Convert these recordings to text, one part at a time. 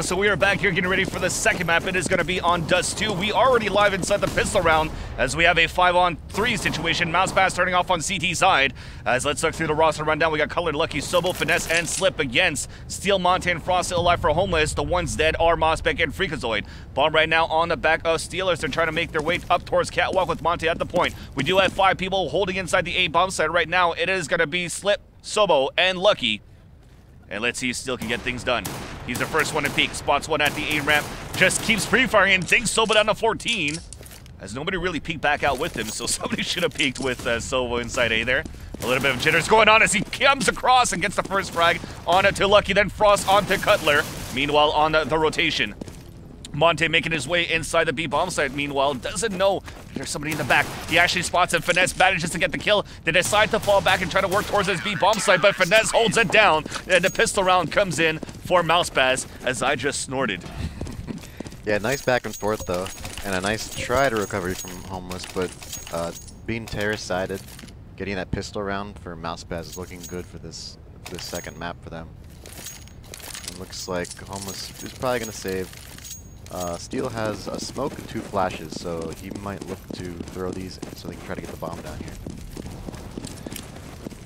so we are back here getting ready for the second map. It is going to be on Dust 2. We already live inside the pistol round as we have a 5-on-3 situation. MouseSpaz starting off on CT side. As let's look through the roster rundown. We got Colored, Lucky, Sobo, Finesse, and Slip against Steel, Monte, and Frost still alive for Homeless. The ones dead are Mossbeck and Freakazoid. Bomb right now on the back of Steelers. They're trying to make their way up towards Catwalk with Monte at the point. We do have 5 people holding inside the A bomb site right now. It is going to be Slip, Sobo, and Lucky. And let's see if Steel can get things done. He's the first one to peek. Spots one at the A ramp. Just keeps pre-firing and thinks Sobo down to 14. As nobody really peeked back out with him, so somebody should have peeked with Sobo inside A there. A little bit of jitters going on as he comes across and gets the first frag on it to Lucky, then Frost onto Cutler. Meanwhile, on the rotation, Monte making his way inside the B bomb site. Meanwhile, doesn't know there's somebody in the back. He actually spots it. Finesse manages to get the kill. They decide to fall back and try to work towards his B bomb site, but Finesse holds it down. And the pistol round comes in for MouseSpaz as I just snorted. Yeah, nice back and forth though, and a nice try to recovery from Homeless, but being terrace-sided, getting that pistol round for MouseSpaz is looking good for this second map for them. It looks like Homeless is probably going to save. Steel has a smoke and 2 flashes, so he might look to throw these so they can try to get the bomb down here.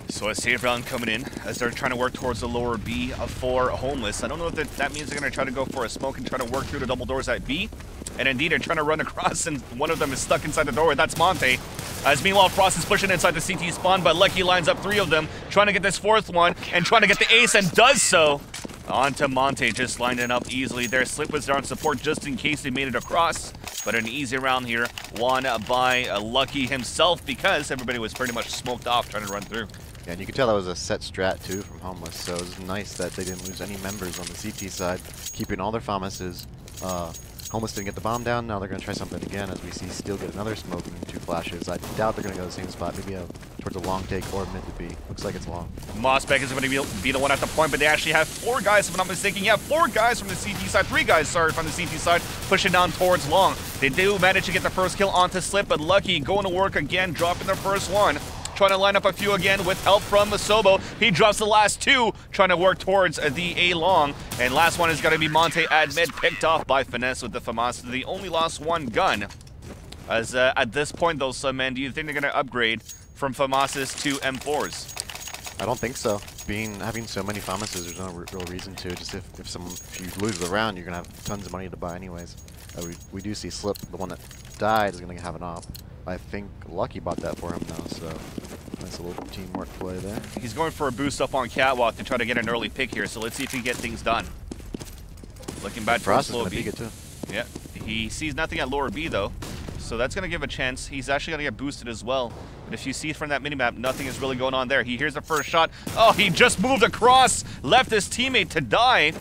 So a save round coming in as they're trying to work towards the lower B for Homeless. I don't know if that means they're going to try to go for a smoke and try to work through the double doors at B. And indeed, they're trying to run across, and one of them is stuck inside the doorway. That's Monte. As meanwhile, Frost is pushing inside the CT spawn, but Lucky lines up 3 of them, trying to get this 4th one, and trying to get the ace, and does so. Onto Monte, just lining up easily there. Slip was there on support just in case they made it across. But an easy round here, won by Lucky himself because everybody was pretty much smoked off trying to run through. Yeah, and you could tell that was a set strat too from Homeless, so it was nice that they didn't lose any members on the CT side, keeping all their FAMASes. Homeless didn't get the bomb down, now they're going to try something again as we see Steel get another smoke and 2 flashes. I doubt they're going to go to the same spot, maybe towards a long take or mid to B. Looks like it's long. Mossbeck is going to be the one at the point, but they actually have 4 guys, if I'm not mistaken. Yeah, 4 guys from the CT side, 3 guys, sorry, from the CT side, pushing down towards long. They do manage to get the first kill onto Slip, but Lucky going to work again, dropping their first one. Trying to line up a few again with help from Sobo. He drops the last 2, trying to work towards the A long. And last one is going to be Monte at mid, picked off by Finesse with the FAMAS. They only lost 1 gun. As at this point, though, Sunman, do you think they're going to upgrade from FAMASes to M4s? I don't think so. Having so many FAMASes, there's no real reason to. Just if you lose the round, you're going to have tons of money to buy anyways. We do see Slip, the one that died, is going to have an op. I think Lucky bought that for him now, so nice little teamwork play there. He's going for a boost up on Catwalk to try to get an early pick here, so let's see if he can get things done. Looking bad towards lower B. Too. Yeah, he sees nothing at lower B though, so that's going to give a chance. He's actually going to get boosted as well, but if you see from that minimap, nothing is really going on there. He hears the first shot. Oh, he just moved across, left his teammate to die.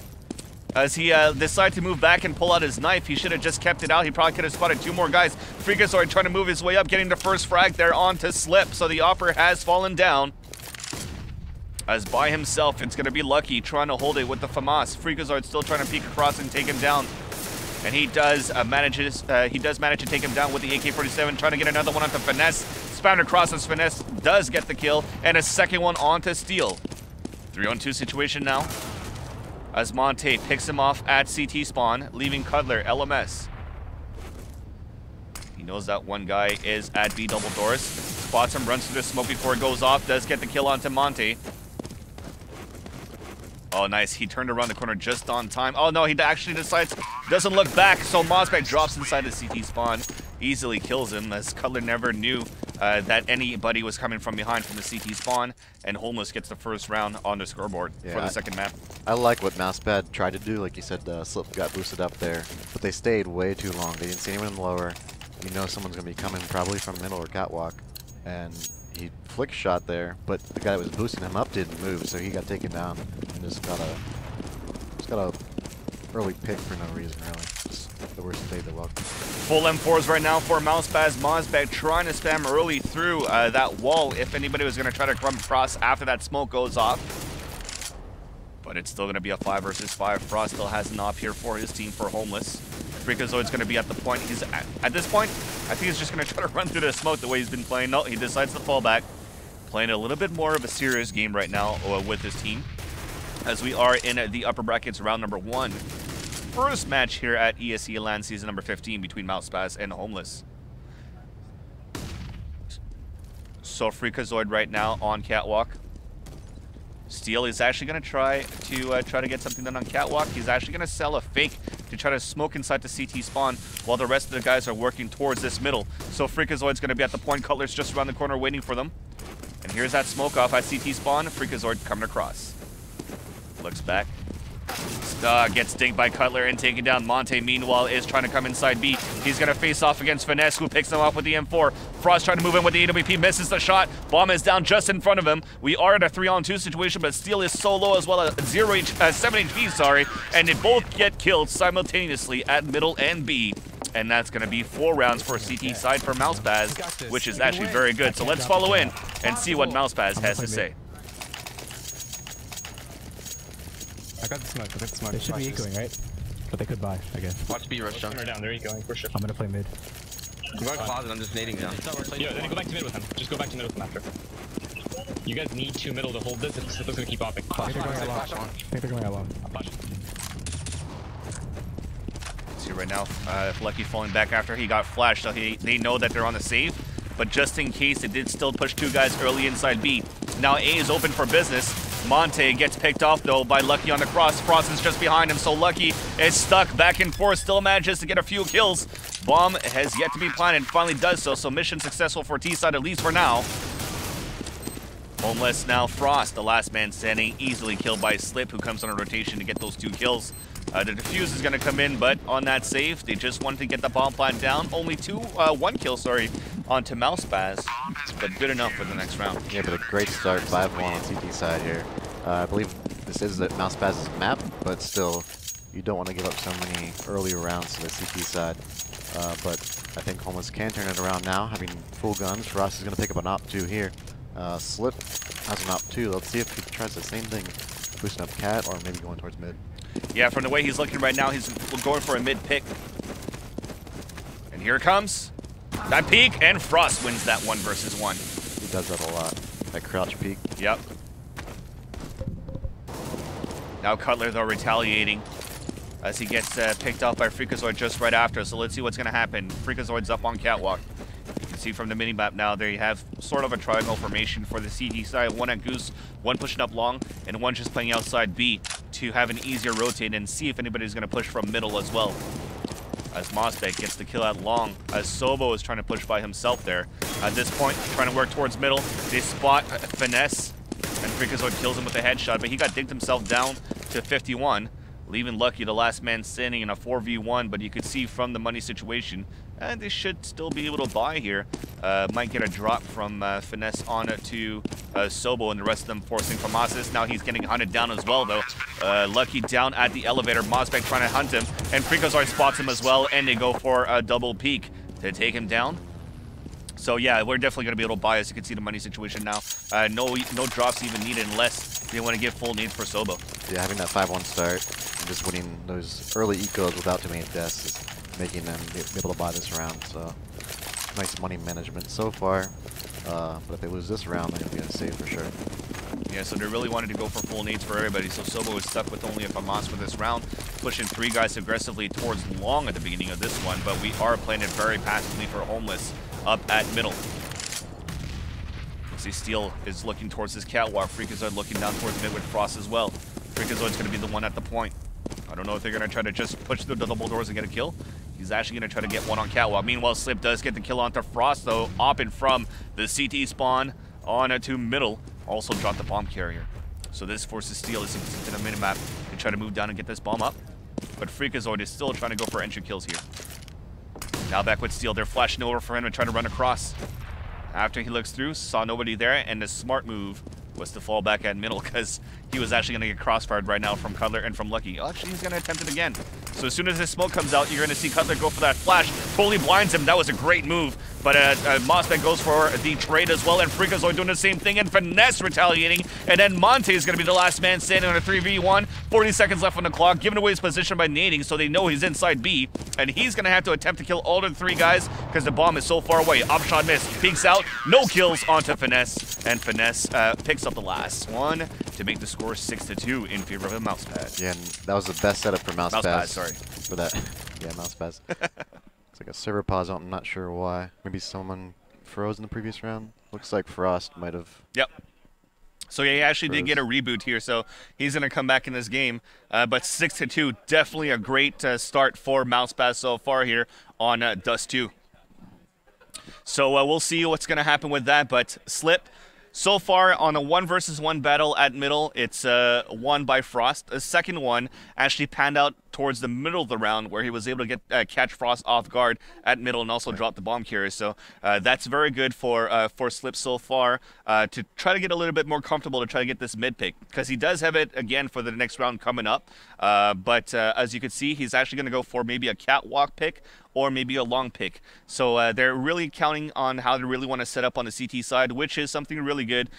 As he decided to move back and pull out his knife, he should have just kept it out. He probably could have spotted 2 more guys. Freakazoid trying to move his way up, getting the first frag there onto Slip. So the offer has fallen down. As by himself, it's going to be Lucky trying to hold it with the FAMAS. Freakazoid still trying to peek across and take him down. And he does manage to take him down with the AK-47, trying to get another one onto Finesse. Spammed across as Finesse does get the kill, and a second one onto Steel. 3-on-2 situation now. As Monte picks him off at CT spawn, leaving Cutler, LMS. He knows that one guy is at B double doors. Spots him, runs through the smoke before it goes off, does get the kill onto Monte. Oh, nice. He turned around the corner just on time. Oh, no, he actually decides, doesn't look back, so Mossbeck drops inside the CT spawn. Easily kills him, as Cutler never knew that anybody was coming from behind from the CT spawn, and Homeless gets the first round on the scoreboard for the second map. I like what MouseSpaz tried to do. Like you said, Slip got boosted up there, but they stayed way too long. They didn't see anyone lower. You know someone's going to be coming probably from middle or catwalk, and he flick shot there, but the guy that was boosting him up didn't move, so he got taken down and just got a early pick for no reason, really. Just the worst day of the luck. Full M4s right now for MouseSpaz. Mossbeck trying to spam early through that wall if anybody was going to try to come across after that smoke goes off. But it's still going to be a 5 versus 5. Frost still has an op here for his team for Homeless. Freakazoid's going to be at the point. He's at this point, I think he's just going to try to run through the smoke the way he's been playing. No, he decides to fall back. Playing a little bit more of a serious game right now with his team. As we are in the upper brackets round number 1. first match here at ESEA LAN season number 15 between MouseSpaz and Homeless. So Freakazoid right now on Catwalk. Steel is actually going to try to get something done on Catwalk. He's actually going to sell a fake to try to smoke inside the CT spawn while the rest of the guys are working towards this middle. So Freakazoid's going to be at the point. Cutler's just around the corner waiting for them. And here's that smoke off at CT spawn. Freakazoid coming across. Looks back. Gets dinged by Cutler and taken down. Monte, meanwhile, is trying to come inside B. He's going to face off against Finesse, who picks him off with the M4. Frost trying to move in with the AWP, misses the shot. Bomb is down just in front of him. We are in a 3-on-2 situation, but Steel is so low as well at 7 HP, sorry. And they both get killed simultaneously at middle and B. And that's going to be 4 rounds for CT side for MouseSpaz, which is actually very good. So let's follow in and see what MouseSpaz has to say. I got the smoke. They should be ecoing, right? But they could buy, I guess. Watch B rush down. Down, they're ecoing for sure. I'm gonna play mid. I'm going closet, I'm just nading down. Yeah, then go back to mid with him. Just go back to mid with him after. You guys need 2 middle to hold this if it's gonna keep popping. I think they're going along. See right now, Lucky falling back after he got flashed, so they know that they're on the save. But just in case, it did still push 2 guys early inside B. Now A is open for business. Monte gets picked off, though, by Lucky on the cross. Frost is just behind him, so Lucky is stuck back and forth, still manages to get a few kills. Bomb has yet to be planted, finally does so mission successful for T-side, at least for now. Homeless now, Frost, the last man standing, easily killed by Slip, who comes on a rotation to get those 2 kills. The defuse is going to come in, but on that save, they just wanted to get the bomb plant down. Only 1 kill, onto MouseSpaz, but good enough for the next round. Yeah, but a great start, 5-1 on CT side here. I believe this is the MouseSpaz's map, but still, you don't want to give up so many early rounds to the CT side. But I think Homeless can turn it around now, having full guns. Ross is going to pick up an op 2 here. Slip has an op 2. Let's see if he tries the same thing, boosting up Cat, or maybe going towards mid. Yeah, from the way he's looking right now, he's going for a mid pick. And here it comes. That peek, and Frost wins that 1 versus 1. He does that a lot. That crouch peek. Yep. Now Cutler, though, retaliating as he gets picked off by Freakazoid just right after. So let's see what's going to happen. Freakazoid's up on Catwalk. You can see from the minimap now, there you have sort of a triangle formation for the CT side. 1 at Goose, 1 pushing up long, and 1 just playing outside B to have an easier rotate and see if anybody's going to push from middle as well. As Mosbeck gets the kill at long, as Sobo is trying to push by himself there. At this point, trying to work towards middle. They spot Finesse, and Freakazoid kills him with a headshot, but he got digged himself down to 51, leaving Lucky the last man standing in a 4v1, but you could see from the money situation, and they should still be able to buy here. Might get a drop from Finesse on it to Sobo, and the rest of them forcing from Mosses. Now he's getting hunted down as well, though. Lucky down at the elevator. Mosbeck trying to hunt him, and Freakazoid spots him as well, and they go for a double peek to take him down. So yeah, we're definitely going to be able to buy, as you can see the money situation now. No drops even needed unless they want to get full nades for Sobo. Yeah, having that 5-1 start and just winning those early ecos without too many deaths is making them be able to buy this round. So nice money management so far. But if they lose this round, they're going to be in a save for sure. Yeah, so they really wanted to go for full nades for everybody. So Sobo is stuck with only a FAMAS for this round, pushing 3 guys aggressively towards long at the beginning of this one. But we are playing it very passively for Homeless up at middle. See, Steel is looking towards his Catwalk. Freakazoid looking down towards mid with Frost as well. Freakazoid's going to be the one at the point. I don't know if they're going to try to just push through the double doors and get a kill. He's actually going to try to get 1 on Catwalk. Meanwhile, Slip does get the kill onto Frost, though, opping from the CT spawn on to middle. Also dropped the bomb carrier. So this forces Steel, as you can see to the minimap, to try to move down and get this bomb up. But Freakazoid is still trying to go for entry kills here. Now back with Steel. They're flashing over for him and trying to run across. After he looks through, saw nobody there, and the smart move was to fall back at middle, because he was actually going to get crossfired right now from Cutler and from Lucky. Oh, actually, he's going to attempt it again. So as soon as this smoke comes out, you're going to see Cutler go for that flash. Totally blinds him. That was a great move but MouseSpaz goes for the trade as well, and Freakazoid doing the same thing, and Finesse retaliating, and then Monte is going to be the last man standing on a 3v1. 40 seconds left on the clock, giving away his position by nading, so they know he's inside B, and he's going to have to attempt to kill all the 3 guys because the bomb is so far away. Upshot miss, peeks out, no kills onto Finesse, and Finesse picks up the last one to make the score 6-2 in favor of the MouseSpaz. Yeah, and that was the best setup for MouseSpaz. Sorry. For that. Yeah, MouseSpaz. It's like a server pause out, I'm not sure why. Maybe someone froze in the previous round. Looks like Frost might have. Yep. So yeah, he actually did get a reboot here, so he's going to come back in this game. But 6-2, definitely a great start for MouseSpaz so far here on Dust 2. So we'll see what's going to happen with that, but Slip, so far on a 1 versus 1 battle at middle, it's won by Frost. The second one actually panned out towards the middle of the round where he was able to get catch Frost off guard at middle and also drop the bomb carrier. So that's very good for Slip so far to try to get a little bit more comfortable to try to get this mid pick, because he does have it again for the next round coming up. But as you can see, he's actually going to go for maybe a catwalk pick or maybe a long pick. So they're really counting on how they really want to set up on the CT side, which is something really good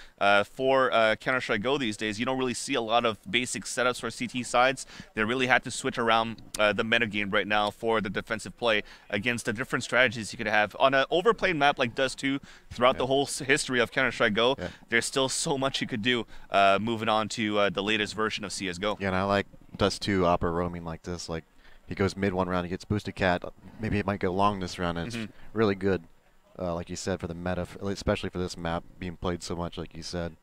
for Counter-Strike Go these days. You don't really see a lot of basic setups for CT sides. They really had to switch around the metagame right now for the defensive play against the different strategies you could have. On an overplayed map like Dust 2, throughout the whole history of Counter-Strike Go, there's still so much you could do moving on to the latest version of CSGO. Yeah, and I like Dust 2 opera roaming like this. Like, he goes mid one round, he gets boosted cat. Maybe it might go long this round, and it's really good, like you said, for the meta, especially for this map being played so much, like you said.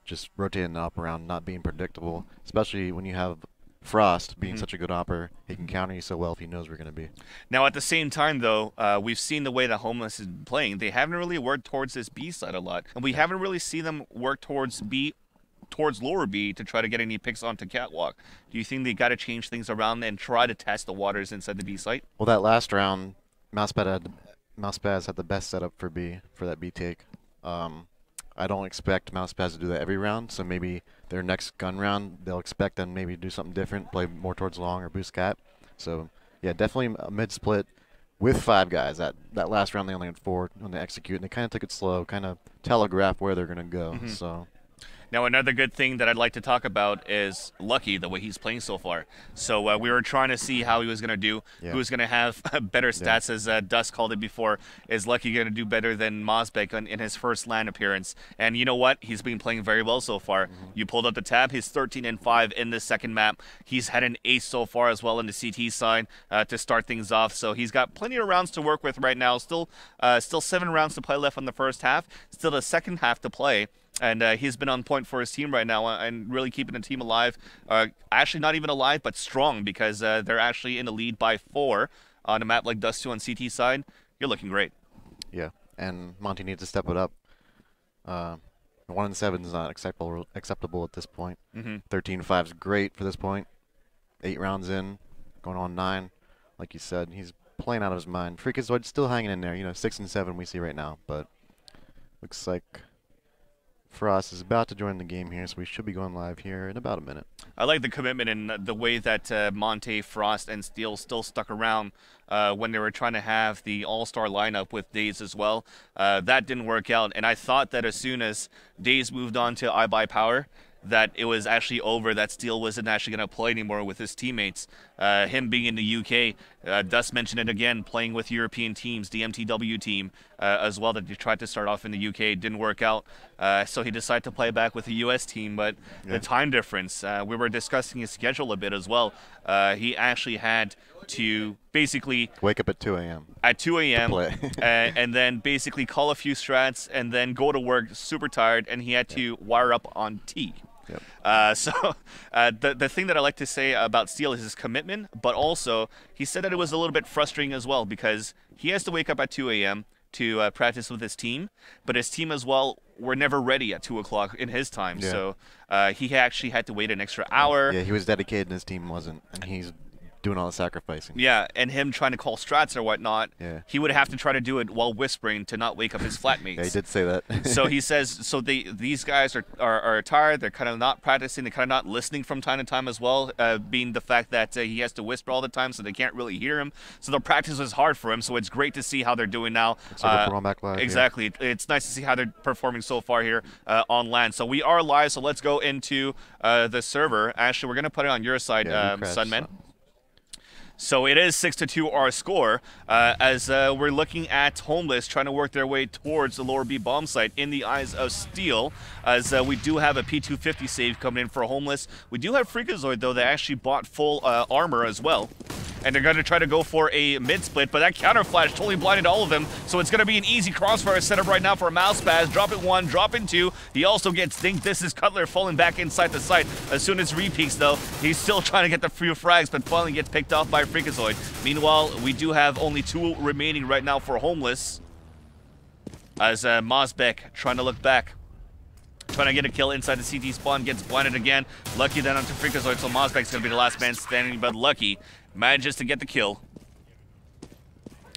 Just rotating up around, not being predictable, especially when you have Frost being such a good opper. He can counter you so well if he knows where you're going to be. Now, at the same time, though, we've seen the way that Homeless is playing. They haven't really worked towards this B side a lot, and we haven't really seen them work towards lower B to try to get any picks onto catwalk. Do you think they got to change things around and try to test the waters inside the B site? Well, that last round, MouseSpaz had the best setup for B, for that B take. I don't expect MouseSpaz to do that every round, so maybe their next gun round, they'll expect them maybe to do something different, play more towards long or boost cat. So, yeah, definitely a mid-split with 5 guys. That last round, they only had 4 when they execute, and they kind of took it slow, kind of telegraph where they're going to go. So. Now, another good thing that I'd like to talk about is Lucky, the way he's playing so far. So we were trying to see how he was going to do, who's going to have better stats, as Dust called it before. Is Lucky going to do better than MouseSpaz in his first LAN appearance? And you know what? He's been playing very well so far. You pulled up the tab. He's 13-5 in the second map. He's had an ace so far as well in the CT side to start things off. So he's got plenty of rounds to work with right now. Still 7 rounds to play left on the first half. Still the second half to play. And he's been on point for his team right now and really keeping the team alive. Actually, not even alive, but strong, because they're actually in the lead by 4 on a map like Dust 2 on CT side. You're looking great. Yeah, and Monty needs to step it up. 1-7 is not acceptable at this point. 13-5 is great for this point. 8 rounds in, going on 9. Like you said, he's playing out of his mind. Freakazoid's still hanging in there. You know, 6-7 we see right now, but looks like Frost is about to join the game here, so we should be going live here in about a minute. I like the commitment and the way that Monte, Frost, and Steel still stuck around when they were trying to have the all-star lineup with Daze as well. That didn't work out, and I thought that as soon as Daze moved on to iBuyPower, that it was actually over, that Steel wasn't actually going to play anymore with his teammates. Him being in the UK, Dust mentioned it again, playing with European teams, the MTW team as well, that he tried to start off in the UK, didn't work out. So he decided to play back with the US team, but the time difference, we were discussing his schedule a bit as well. He actually had to basically wake up at 2 a.m. At 2 a.m. And then basically call a few strats and then go to work super tired, and he had to wire up on T. So the thing that I like to say about Steel is his commitment, but also he said that it was a little bit frustrating as well, because he has to wake up at 2 a.m. to practice with his team, but his team as well were never ready at 2 o'clock in his time. So he actually had to wait an extra hour. Yeah, he was dedicated and his team wasn't, and he's doing all the sacrificing. Yeah, and him trying to call strats or whatnot, Yeah. he would have to try to do it while whispering to not wake up his flatmates. Yeah, he did say that. So he says, so these guys are tired. They're kind of not practicing. They're kind of not listening from time to time as well, being the fact that he has to whisper all the time, so they can't really hear him. So the practice was hard for him. So it's great to see how they're doing now. Back live, exactly. Yeah. It's nice to see how they're performing so far here on LAN. So we are live. So let's go into the server. Actually, we're gonna put it on your side, Sunman. So it is 6-2 our score, as we're looking at Homeless trying to work their way towards the lower B bomb site in the eyes of Steel, as we do have a P250 save coming in for Homeless. We do have Freakazoid, though. They actually bought full armor as well. And they're going to try to go for a mid-split, but that counter flash totally blinded all of them, so it's going to be an easy crossfire setup right now for MouseSpaz. Drop it 1, drop it 2. He also gets dinked. This is Cutler falling back inside the site. As soon as re-peaks, though, he's still trying to get the few frags, but finally gets picked off by Freakazoid. Meanwhile, we do have only 2 remaining right now for Homeless, as Mosbeck trying to look back. Trying to get a kill inside the CT spawn, gets blinded again. Lucky then onto Freakazoid, so Mosbeck's going to be the last man standing, but Lucky manages to get the kill.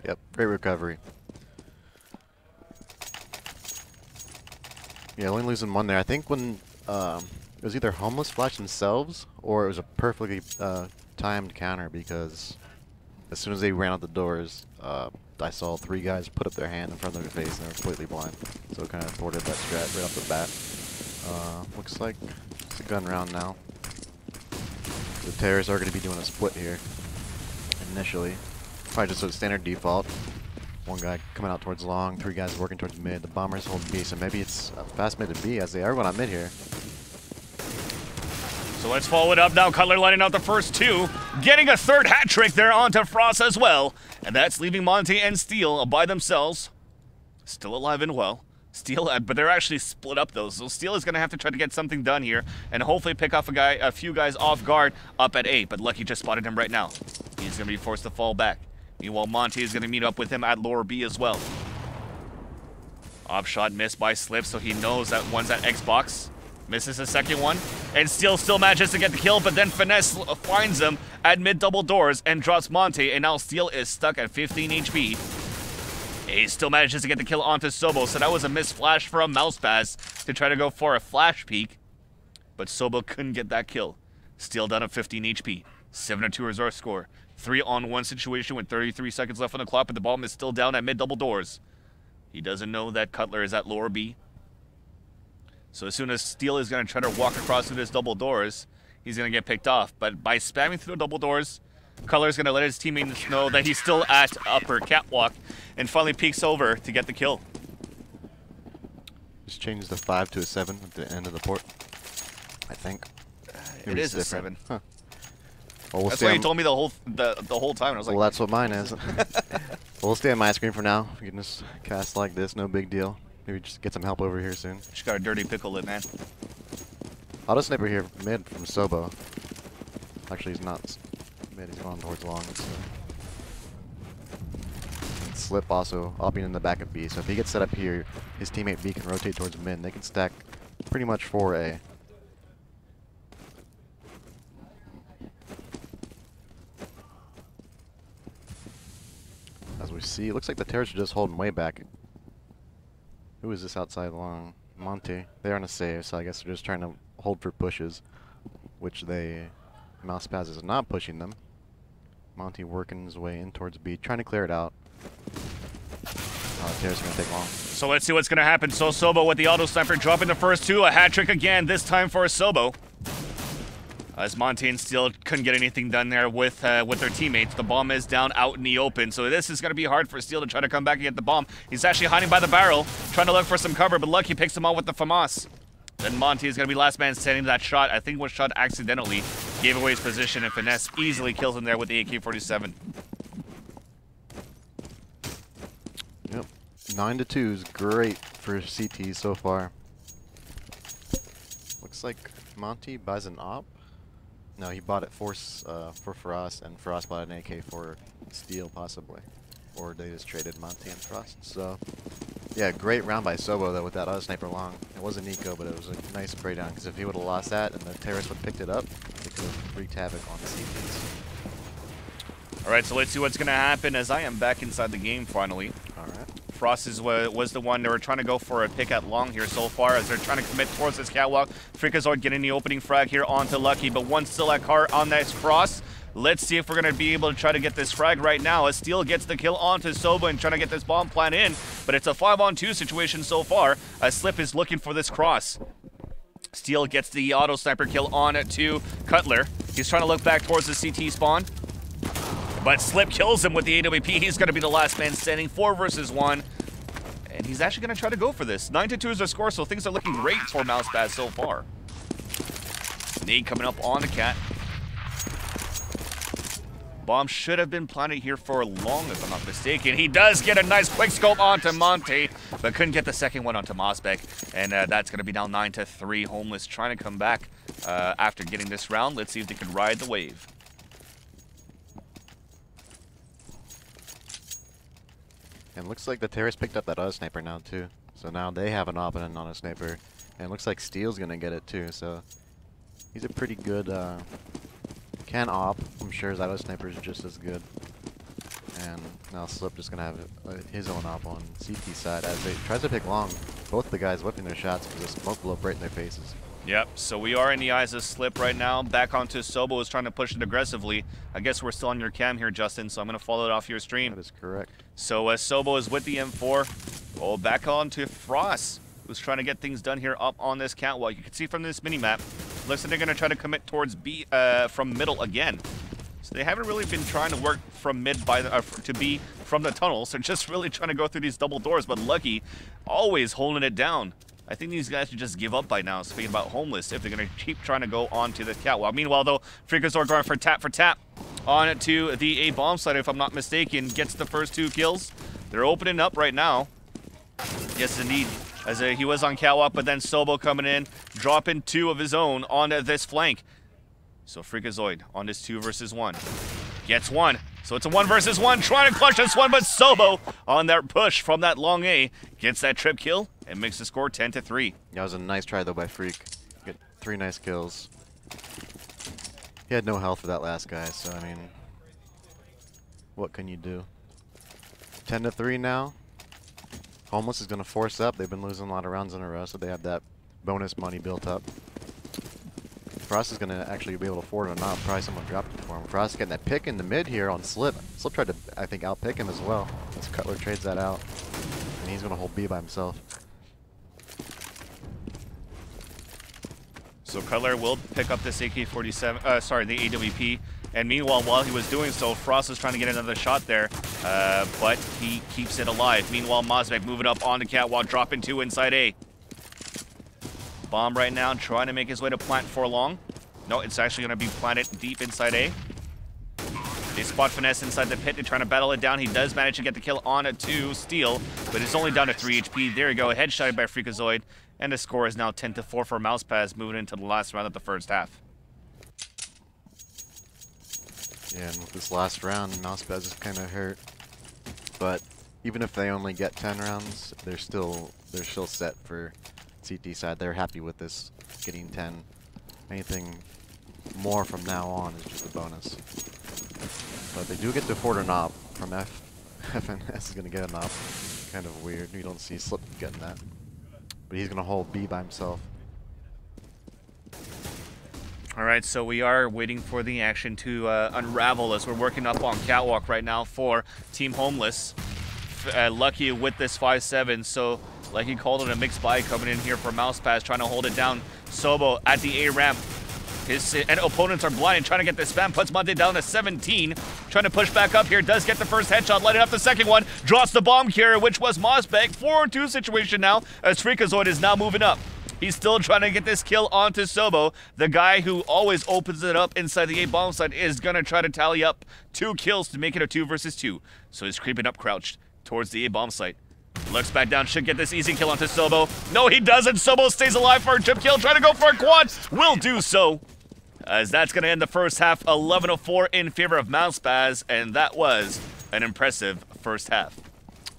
Yep, great recovery. Yeah, only losing 1 there. I think when it was either Homeless flashed themselves or it was a perfectly timed counter, because as soon as they ran out the doors, I saw 3 guys put up their hand in front of their face and they were completely blind. So it kind of thwarted that strat right off the bat. Looks like it's a gun round now. The Terrors are going to be doing a split here initially. Probably just a standard default. 1 guy coming out towards long, 3 guys working towards mid. The Bombers hold B, so maybe it's a fast mid to B, as they are going on mid here. So let's follow it up now. Cutler lining out the first 2. Getting a 3rd hat trick there onto Frost as well. And that's leaving Monte and Steel by themselves. Still alive and well. Steel, but they're actually split up though. So Steel is going to have to try to get something done here and hopefully pick off a few guys off guard up at A. But Lucky just spotted him right now. He's going to be forced to fall back. Meanwhile, Monte is going to meet up with him at lower B as well. Off shot missed by Slip, so he knows that one's at Xbox. Misses the second one, and Steel still manages to get the kill, but then Finesse finds him at mid double doors and drops Monte, and now Steel is stuck at 15 HP. He still manages to get the kill onto Sobo, so that was a missed flash from MouseSpaz to try to go for a flash peek, but Sobo couldn't get that kill. Steel down at 15 HP. 7-2 is our score. 3-on-1 situation with 33 seconds left on the clock, but the bomb is still down at mid double doors. He doesn't know that Cutler is at lower B. So as soon as Steel is going to try to walk across through this double doors, he's going to get picked off. But by spamming through the double doors, Cutler is going to let his teammates know that he's still at upper catwalk and finally peeks over to get the kill. Just changed the 5 to a 7 at the end of the port, I think. It is a 7. Huh. Well, we'll that's why you told me the whole time. And I was like, well, that's what mine is. We'll stay on my screen for now. We can just cast like this, no big deal. Maybe just get some help over here soon. Just got a dirty pickle in, man. Auto sniper here mid from Sobo. Actually, he's not mid. He's going towards long. So. And Slip also upping in the back of B. So if he gets set up here, his teammate B can rotate towards mid. They can stack pretty much 4A. As we see, it looks like the Terrors are just holding way back. Who is this outside long? Monte. They're on a save, so I guess they're just trying to hold for pushes, which MouseSpaz is not pushing them. Monte working his way in towards B, trying to clear it out. Terrors are going to take long. So let's see what's going to happen. So Sobo with the auto sniper dropping the first 2. A hat trick again, this time for Sobo. As Monte and Steel couldn't get anything done there with their teammates. The bomb is down out in the open, so this is going to be hard for Steel to try to come back and get the bomb. He's actually hiding by the barrel, trying to look for some cover, but Lucky picks him out with the FAMAS. Then Monte is going to be last man standing that shot. I think was shot accidentally. Gave away his position, and Finesse easily kills him there with the AK-47. Yep. 9-2 is great for CT so far. Looks like Monte buys an op. No, he bought it for Frost, and Frost bought an AK for Steel, possibly. Or they just traded Monte and Frost. So, yeah, great round by Sobo, though, with that auto sniper long. It wasn't Nico, but it was a nice spray down, because if he would have lost that and the Terrorists would have picked it up, they could have wreaked havoc on the CTs. All right, so let's see what's going to happen as I am back inside the game finally. All right. Frost was the one. They were trying to go for a pick at long here so far as they're trying to commit towards this catwalk. Freakazoid getting the opening frag here onto Lucky, but one still at car on that Frost. Let's see if we're going to be able to try to get this frag right now as Steel gets the kill onto Soba and trying to get this bomb plant in, but it's a 5-on-2 situation so far as Slip is looking for this cross. Steel gets the auto sniper kill on to Cutler. He's trying to look back towards the CT spawn, but Slip kills him with the AWP. He's going to be the last man standing, 4 versus 1. And he's actually going to try to go for this. 9-2 is their score, so things are looking great for MouseSpaz so far. Nade coming up on the cat. Bomb should have been planted here for long, if I'm not mistaken. He does get a nice quick scope onto Monte, but couldn't get the second one onto Mosbeck. And that's going to be now 9-3. Homeless trying to come back after getting this round. Let's see if they can ride the wave. And looks like the Terrace picked up that other sniper now too. So now they have an op and a non-sniper. And it looks like Steel's gonna get it too, so he's a pretty good can op. I'm sure his other sniper is just as good. And now Slip just gonna have his own op on CT side as they tries to pick long. Both the guys whipping their shots because the smoke blew up right in their faces. Yep, so we are in the eyes of Slip right now. Back onto Sobo is trying to push it aggressively. I guess we're still on your cam here, Justin, so I'm going to follow it off your stream. That is correct. So Sobo is with the M4. Oh, back on to Frost, who's trying to get things done here up on this catwalk. You can see from this mini-map, looks like they're going to try to commit towards B from middle again. So they haven't really been trying to work from mid to B from the tunnels. They're just really trying to go through these double doors, but Lucky always holding it down. I think these guys should just give up by now, speaking about Homeless, if they're going to keep trying to go onto the catwalk. Meanwhile, though, Freakazoid going for tap on to the A bomb site, if I'm not mistaken, gets the first 2 kills. They're opening up right now. Yes, indeed, as he was on catwalk, but then Sobo coming in, dropping 2 of his own on this flank. So Freakazoid on this 2 versus 1. Gets 1. So it's a 1 versus 1, trying to clutch this one, but Sobo on that push from that long A gets that trip kill and makes the score 10-3. That was a nice try though by Freak. Get 3 nice kills. He had no health for that last guy, so I mean, what can you do? 10-3 now. Homeless is gonna force up. They've been losing a lot of rounds in a row, so they have that bonus money built up. Frost is going to actually be able to afford it or not. Probably someone dropped it for him. Frost getting that pick in the mid here on Slip. Slip tried to, I think, outpick him as well. As Cutler trades that out. And he's going to hold B by himself. So Cutler will pick up this AK-47, sorry, the AWP. And meanwhile, while he was doing so, Frost is trying to get another shot there. But he keeps it alive. Meanwhile, Mosbeck moving up on the catwalk, dropping 2 inside A. Bomb right now, trying to make his way to plant for long. No, it's actually going to be planted deep inside A. They spot Finesse inside the pit. They're trying to battle it down. He does manage to get the kill on it to Steel, but it's only down to 3 HP. There you go, headshot by Freakazoid. And the score is now 10-4 for MouseSpaz, moving into the last round of the first half. Yeah, and with this last round, MouseSpaz is kind of hurt. But even if they only get 10 rounds, they're still set for CT side. They're happy with this, getting 10. Anything more from now on is just a bonus. But they do get to afford an op from F. FNS is going to get an op. Kind of weird. You don't see Slip getting that. But he's going to hold B by himself. Alright, so we are waiting for the action to unravel as we're working up on catwalk right now for Team Homeless. Lucky with this 5-7, so like he called it, a mixed buy coming in here for MouseSpaz, trying to hold it down. Sobo at the A ramp. His opponents are blind, trying to get the spam. Puts Monte down to 17. Trying to push back up here. Does get the first headshot. Lighting up the second one. Drops the bomb carrier, which was Mosbeck. 4-2 situation now, as Freakazoid is now moving up. He's still trying to get this kill onto Sobo. The guy who always opens it up inside the A bomb site is going to try to tally up 2 kills to make it a 2 versus 2. So he's creeping up crouched towards the A bomb site. Looks back down, should get this easy kill onto Sobo. No, he doesn't. Sobo stays alive for a trip kill, trying to go for a quad. Will do so, as that's going to end the first half 11-4 in favor of MouseSpaz, and that was an impressive first half.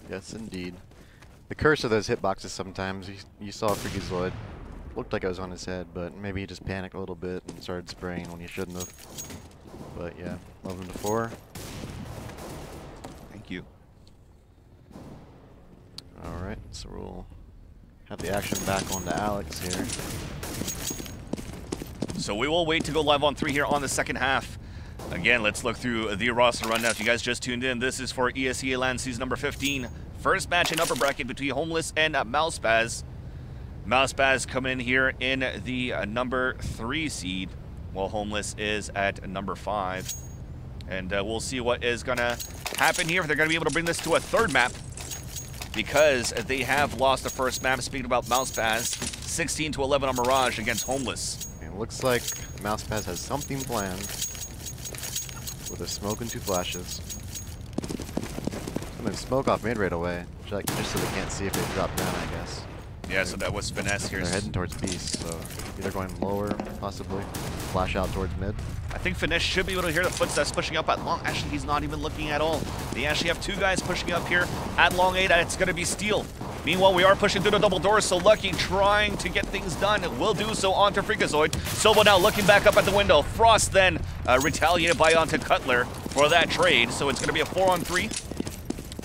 Yes, indeed. The curse of those hitboxes sometimes. You saw Freakazoid. Looked like it was on his head, but maybe he just panicked a little bit and started spraying when he shouldn't have. But yeah, 11-4. Alright, so we'll have the action back on to Alex here. So we will wait to go live on 3 here on the second half. Again, let's look through the roster rundown. If you guys just tuned in, this is for ESEA LAN season number 15. First match in upper bracket between Homeless and MouseSpaz. MouseSpaz coming in here in the number 3 seed, while Homeless is at number 5. And we'll see what is going to happen here. If they're going to be able to bring this to a third map, because they have lost the first map. Speaking about MouseSpaz, 16-11 on Mirage against Homeless. It looks like MouseSpaz has something planned with a smoke and 2 flashes. I'm gonna smoke off mid right away, just so they can't see if they drop down, I guess. Yeah, so that was Finesse here. They're heading towards Beast, so either going lower, possibly, flash out towards mid. I think Finesse should be able to hear the footsteps pushing up at long. Actually, he's not even looking at all. They actually have 2 guys pushing up here at long 8, and it's going to be Steel. Meanwhile, we are pushing through the double doors, so Lucky trying to get things done. Will do so onto Freakazoid. Silva now looking back up at the window. Frost then retaliated by onto Cutler for that trade, so it's going to be a 4-on-3.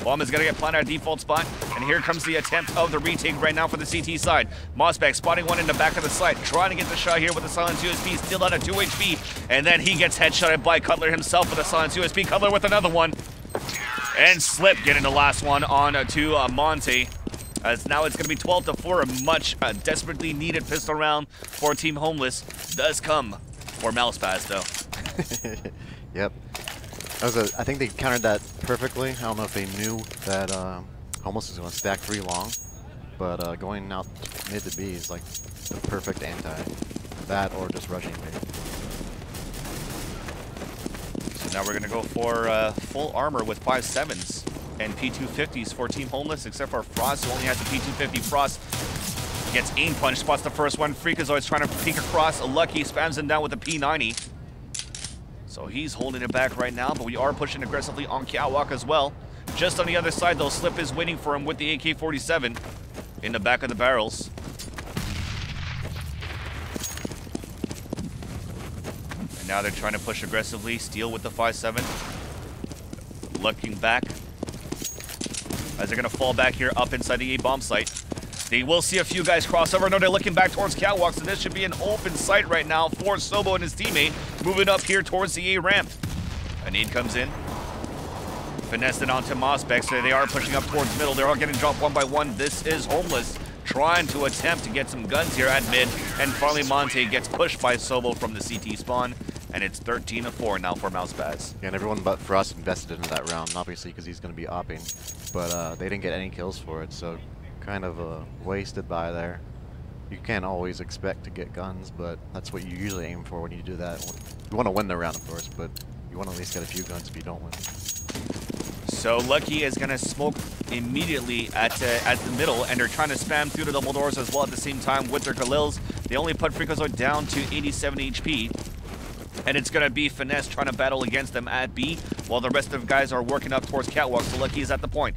Bomb is going to get planted at default spot, and here comes the attempt of the retake right now for the CT side. MouseSpaz spotting one in the back of the side, trying to get the shot here with the Silence USP, still down at 2 HP, and then he gets headshotted by Cutler himself with a Silence USP. Cutler with another one, and Slip getting the last one on to Monte. As now it's going to be 12-4, a much desperately needed pistol round for Team Homeless does come for MouseSpaz though. Yep. I think they countered that perfectly. I don't know if they knew that Homeless was going to stack 3 long, but going out mid to B is like the perfect anti. That or just rushing mid. So now we're going to go for full armor with 5.7s and P250s for Team Homeless, except for Frost, who only has the P250. Frost gets aim punch, spots the first one. Freakazoid's trying to peek across. Lucky spams him down with the P90. So he's holding it back right now, but we are pushing aggressively on Catwalk as well. Just on the other side, though, Slip is waiting for him with the AK-47 in the back of the barrels. And now they're trying to push aggressively. Steel with the 5.7. Looking back. As they're going to fall back here up inside the A-bomb site. They will see a few guys cross over. No, they're looking back towards Catwalk, so this should be an open site right now for Sobo and his teammate. Moving up here towards the A ramp. A nade comes in. Finessed it onto MouseSpaz, so they are pushing up towards middle. They're all getting dropped one by one. This is Homeless trying to attempt to get some guns here at mid. And finally, Monte gets pushed by Sobo from the CT spawn. And it's 13-4 now for MouseSpaz. Yeah, and everyone but Frost invested in that round, obviously, because he's going to be opping. But they didn't get any kills for it, so kind of wasted by there. You can't always expect to get guns, but that's what you usually aim for when you do that. You want to win the round, of course, but you want to at least get a few guns if you don't win. So Lucky is going to smoke immediately at the middle, and they're trying to spam through the double doors as well at the same time with their Khalils. They only put Freakazoid down to 87 HP. And it's going to be Finesse trying to battle against them at B, while the rest of the guys are working up towards Catwalk. So Lucky is at the point.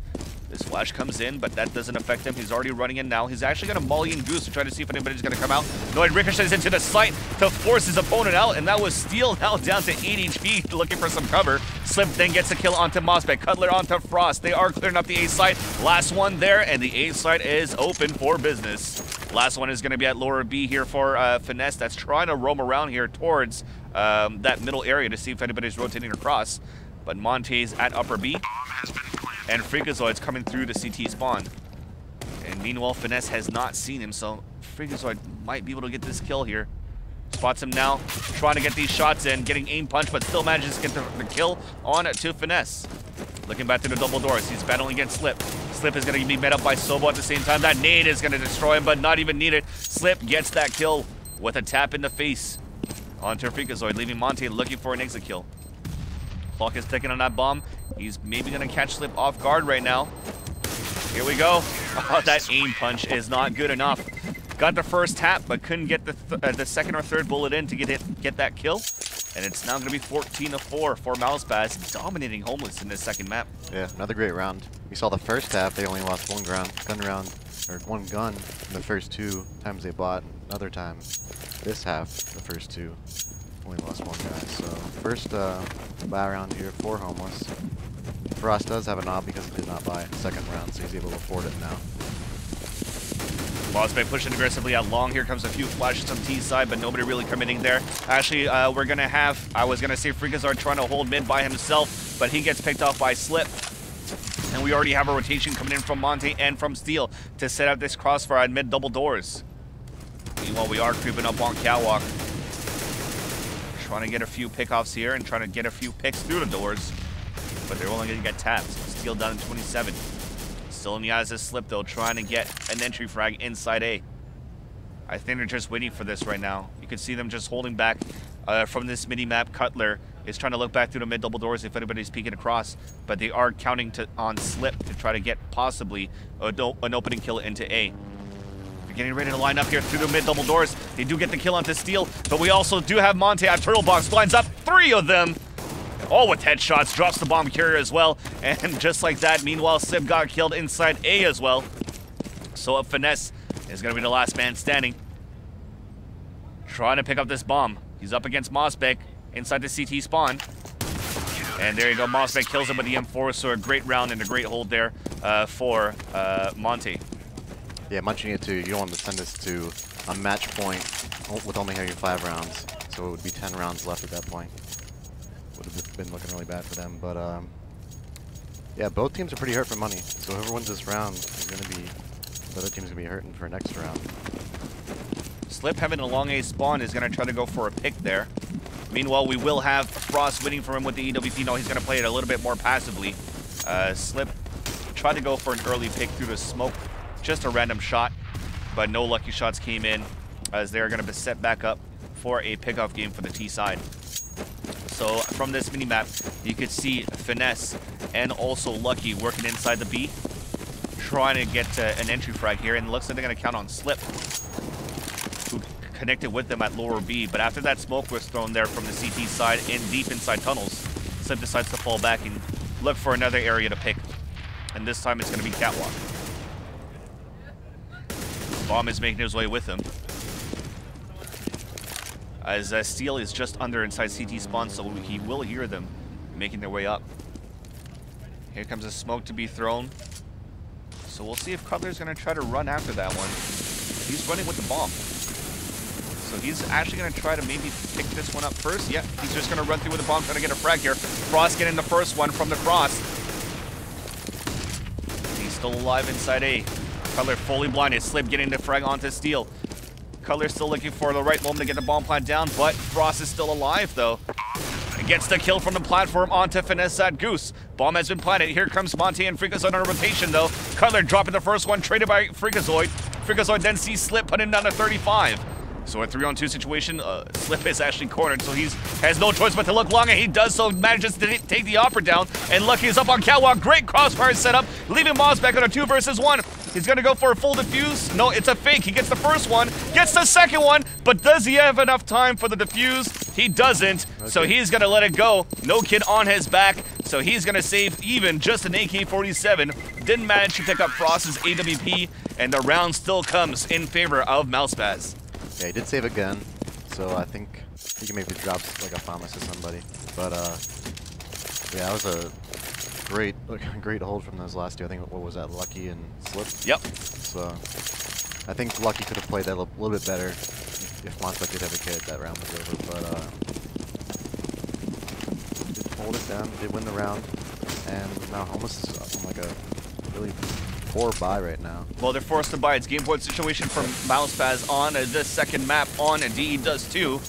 This flash comes in, but that doesn't affect him. He's already running in now. He's actually going to molly and goose to try to see if anybody's going to come out. No, it ricochets into the site to force his opponent out, and that was Steel now down to 8 HP, looking for some cover. Slip then gets a kill onto MouseSpaz. Cutler onto Frost. They are clearing up the A site. Last one there, and the A site is open for business. Last one is going to be at lower B here for Finesse. That's trying to roam around here towards that middle area to see if anybody's rotating across. But Monte's at upper B. And Freakazoid's coming through the CT spawn. And meanwhile, Finesse has not seen him, so Freakazoid might be able to get this kill here. Spots him now, trying to get these shots in, getting aim punch, but still manages to get the kill on to Finesse. Looking back to the double doors, he's battling against Slip. Slip is going to be met up by Sobo at the same time. That nade is going to destroy him, but not even needed. Slip gets that kill with a tap in the face onto Freakazoid, leaving Monte looking for an exit kill. Clock is ticking on that bomb. He's maybe going to catch Slip off guard right now. Here we go. Oh, that aim punch is not good enough. Got the first tap, but couldn't get the second or third bullet in to get that kill. And it's now going to be 14-4 for MouseSpaz, dominating Homeless in this second map. Yeah, another great round. We saw the first half, they only lost one gun in the first 2 times they bought. Another time, this half, the first 2, only lost one guy. So first buy round here for Homeless. Frost does have an op because he did not buy second round, so he's able to afford it now. MouseSpaz pushing aggressively out long. Here comes a few flashes on T side, but nobody really committing there. Actually, we're going to have, I was going to say Freakazoid trying to hold mid by himself, but he gets picked off by Slip. And we already have a rotation coming in from Monte and from Steel to set up this crossfire at mid double doors. Meanwhile, we are creeping up on Catwalk. Trying to get a few pickoffs here and trying to get a few picks through the doors. But they're only going to get tapped. Steel down in 27. Still in the eyes of Slip, though, trying to get an entry frag inside A. I think they're just waiting for this right now. You can see them just holding back from this mini-map. Cutler is trying to look back through the mid-double doors if anybody's peeking across. But they are counting on Slip to try to get possibly an opening kill into A. They're getting ready to line up here through the mid-double doors. They do get the kill onto Steel, but we also do have Monte at Turtle Box. Blinds up 3 of them. All with headshots, drops the bomb carrier as well. And just like that, meanwhile, Sib got killed inside A as well. So Finesse is going to be the last man standing. Trying to pick up this bomb. He's up against MouseSpaz inside the CT spawn. And there you go, MouseSpaz kills him with the M4, so a great round and a great hold there for Monte. Yeah, munching it too. You don't want to send this to a match point with only having 5 rounds. So it would be 10 rounds left at that point. Would have been looking really bad for them, but yeah, both teams are pretty hurt for money. So whoever wins this round is going to be, the other team's going to be hurting for next round. Slip having a long A spawn is going to try to go for a pick there. Meanwhile, we will have Frost winning for him with the EWP. No, he's going to play it a little bit more passively. Slip tried to go for an early pick through the smoke, just a random shot, but no lucky shots came in as they're going to be set back up for a pickoff game for the T side. So from this minimap, you could see Finesse and also Lucky working inside the B, trying to get an entry frag here, and it looks like they're going to count on Slip, who connected with them at lower B. But after that smoke was thrown there from the CT side in deep inside tunnels, Slip decides to fall back and look for another area to pick. And this time it's going to be Catwalk. Bomb is making his way with him. As Steel is just under inside CT spawn, so he will hear them making their way up. Here comes a smoke to be thrown. So we'll see if Cutler's going to try to run after that one. He's running with the bomb. So he's actually going to try to maybe pick this one up first. Yeah, he's just going to run through with the bomb, trying to get a frag here. Frost getting the first one from the cross. He's still alive inside A. Cutler fully blinded. Slip getting the frag onto Steel. Cutler still looking for the right moment to get the bomb plant down, but Frost is still alive, though. And gets the kill from the platform onto Finesse at Goose. Bomb has been planted. Here comes Monte and Freakazoid on a rotation, though. Cutler dropping the first one, traded by Freakazoid. Freakazoid then sees Slip, put him down to 35. So a 3-on-2 situation, Slip is actually cornered, so he has no choice but to look long, and he does so, manages to take the opera down, and Lucky is up on Catwalk. Great crossfire setup, leaving Moss back on a 2 versus 1. He's gonna go for a full defuse. No, it's a fake. He gets the first one, gets the second one, but does he have enough time for the defuse? He doesn't, okay. So he's gonna let it go. No kid on his back, so he's gonna save even just an AK-47. Didn't manage to pick up Frost's AWP, and the round still comes in favor of MouseSpaz. Yeah, he did save again, so I think he can maybe drop like a promise to somebody. But yeah, that was a great hold from those last two. I think, what was that, Lucky and Slip? Yep. So I think Lucky could have played that a little bit better if MouseSpaz did have a kid. That round was over. But did hold it down, did win the round, and now Homeless is on like a really poor buy right now. Well, they're forced to buy. It's game point situation from MouseSpaz on this second map on, and DE does too.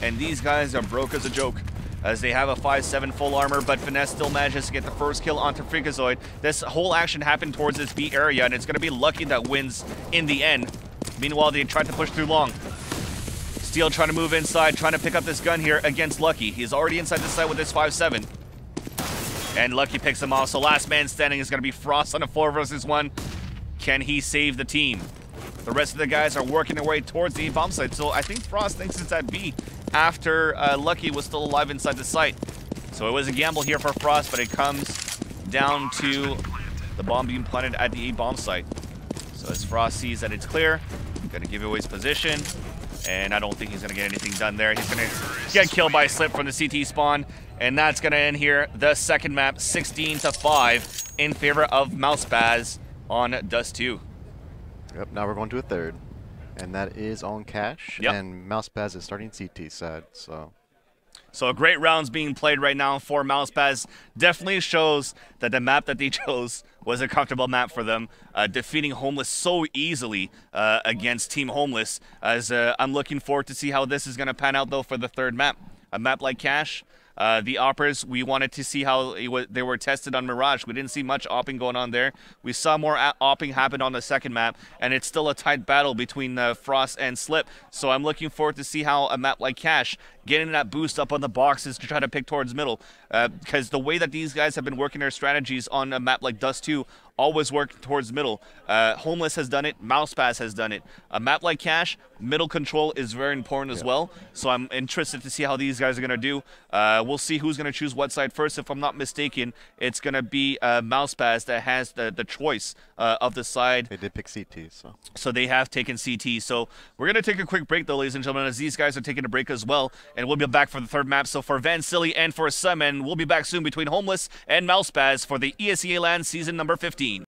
And these guys are broke as a joke, as they have a 5-7 full armor, but Finesse still manages to get the first kill onto Freakazoid. This whole action happened towards this B area, and it's going to be Lucky that wins in the end. Meanwhile, they tried to push through long. Steel trying to move inside, trying to pick up this gun here against Lucky. He's already inside the site with this 5-7. And Lucky picks him off, so last man standing is going to be Frost on a 4 versus 1. Can he save the team? The rest of the guys are working their way towards the bomb site, so I think Frost thinks it's at B after Lucky was still alive inside the site. So it was a gamble here for Frost, but it comes down to the bomb being planted at the A bomb site. So as Frost sees that it's clear, gonna give away his position, And I don't think he's going to get anything done there. He's going to get killed by Slip from the CT spawn. And that's going to end here the second map, 16-5 in favor of MouseSpaz on Dust 2. Yep, now we're going to a third. And that is on Cash. Yep. And MouseSpaz is starting CT side, so... So a great rounds being played right now for MouseSpaz. Definitely shows that the map that they chose was a comfortable map for them, defeating Homeless so easily against Team Homeless. As I'm looking forward to see how this is going to pan out, though, for the third map. A map like Cash, the Oppers, we wanted to see how they were tested on Mirage. We didn't see much opping going on there. We saw more opping happen on the second map, and it's still a tight battle between Frost and Slip. So I'm looking forward to see how a map like Cash, getting that boost up on the boxes to try to pick towards middle. Because the way that these guys have been working their strategies on a map like Dust 2, always work towards middle. Homeless has done it. MouseSpaz has done it. A map like Cash, middle control is very important as well. So I'm interested to see how these guys are going to do. We'll see who's going to choose what side first. If I'm not mistaken, it's going to be MouseSpaz that has the choice of the side. They did pick CT, so... So they have taken CT. So we're going to take a quick break, though, ladies and gentlemen, as these guys are taking a break as well. And we'll be back for the third map. So for Van Silly and for Sunman, we'll be back soon between Homeless and MouseSpaz for the ESEA LAN season number 15.